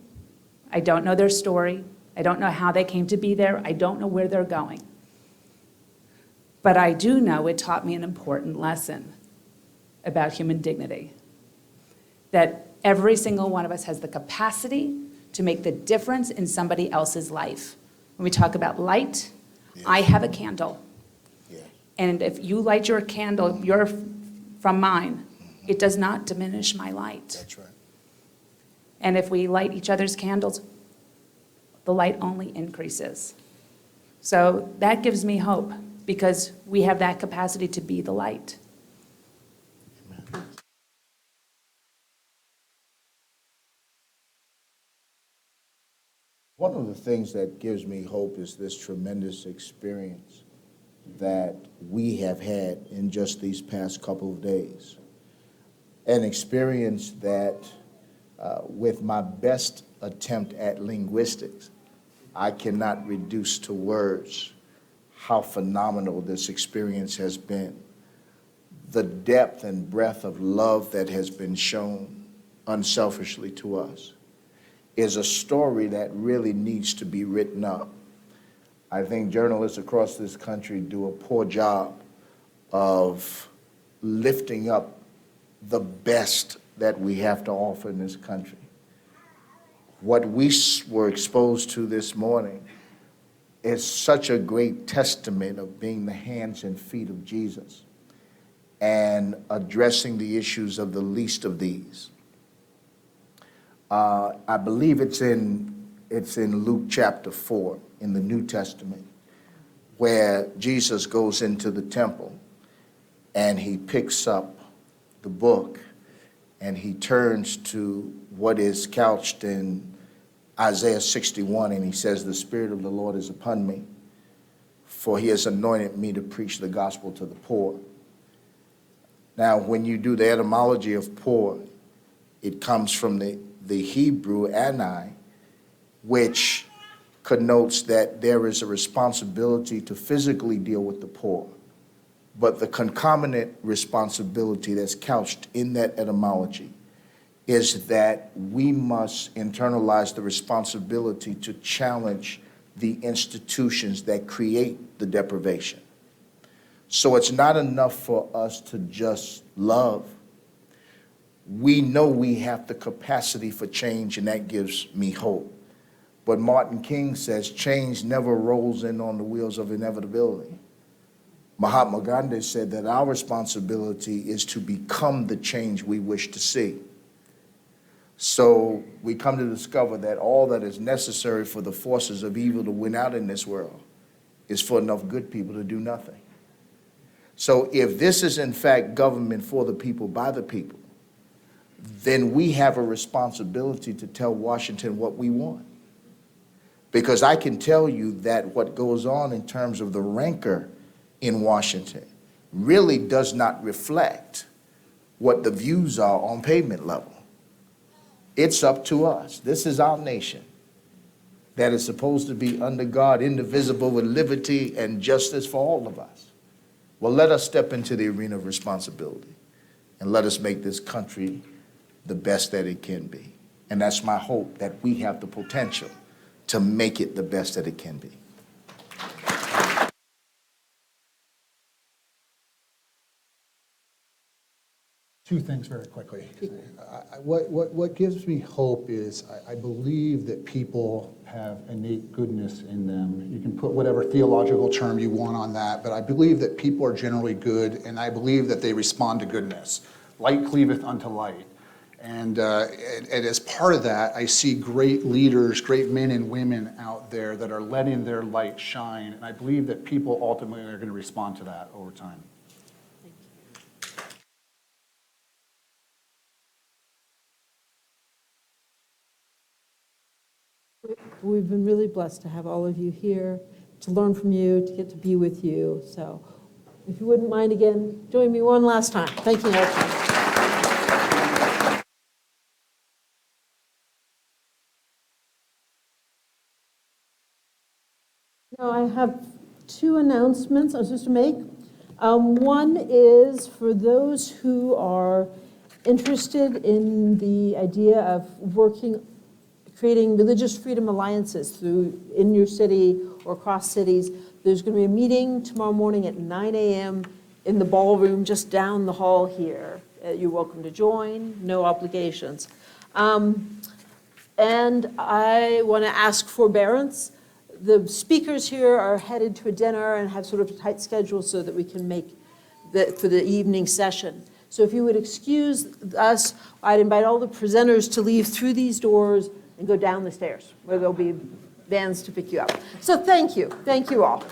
D: I don't know their story. I don't know how they came to be there. I don't know where they're going. But I do know it taught me an important lesson about human dignity. That every single one of us has the capacity to make the difference in somebody else's life. When we talk about light,
C: Yes.
D: I have a candle.
C: Yeah.
D: And if you light your candle, from mine, it does not diminish my light.
C: That's right.
D: And if we light each other's candles, the light only increases. So that gives me hope, because we have that capacity to be the light.
C: One of the things that gives me hope is this tremendous experience that we have had in just these past couple of days. An experience that, with my best attempt at linguistics, I cannot reduce to words how phenomenal this experience has been. The depth and breadth of love that has been shown unselfishly to us is a story that really needs to be written up. I think journalists across this country do a poor job of lifting up the best that we have to offer in this country. What we were exposed to this morning is such a great testament of being the hands and feet of Jesus and addressing the issues of the least of these. I believe it's in Luke chapter 4 in the New Testament, where Jesus goes into the temple and he picks up the book and he turns to what is couched in Isaiah 61, and he says, the Spirit of the Lord is upon me, for he has anointed me to preach the gospel to the poor. Now, when you do the etymology of poor, it comes from the Hebrew ani, which connotes that there is a responsibility to physically deal with the poor. But the concomitant responsibility that's couched in that etymology is that we must internalize the responsibility to challenge the institutions that create the deprivation. So it's not enough for us to just love. We know we have the capacity for change, and that gives me hope. But Martin King says change never rolls in on the wheels of inevitability. Mahatma Gandhi said that our responsibility is to become the change we wish to see. So we come to discover that all that is necessary for the forces of evil to win out in this world is for enough good people to do nothing. So if this is in fact government for the people, by the people, then we have a responsibility to tell Washington what we want. Because I can tell you that what goes on in terms of the rancor in Washington really does not reflect what the views are on pavement level. It's up to us. This is our nation that is supposed to be under God, indivisible, with liberty and justice for all of us. Well, let us step into the arena of responsibility and let us make this country the best that it can be. And that's my hope, that we have the potential to make it the best that it can be.
E: Two things very quickly. What gives me hope is I believe that people have innate goodness in them. You can put whatever theological term you want on that, but I believe that people are generally good, and I believe that they respond to goodness. Light cleaveth unto light. And as part of that, I see great leaders, great men and women out there that are letting their light shine, and I believe that people ultimately are going to respond to that over time.
A: We've been really blessed to have all of you here, to learn from you, to get to be with you. So If you wouldn't mind again, join me one last time. Thank you, Nelson. Now, I have two announcements I was supposed to make. One is for those who are interested in the idea of creating religious freedom alliances in your city or across cities. There's going to be a meeting tomorrow morning at 9 a.m. in the ballroom just down the hall here. You're welcome to join, no obligations. And I want to ask forbearance. The speakers here are headed to a dinner and have sort of a tight schedule so that we can make for the evening session. So if you would excuse us, I'd invite all the presenters to leave through these doors and go down the stairs where there'll be vans to pick you up. So thank you all.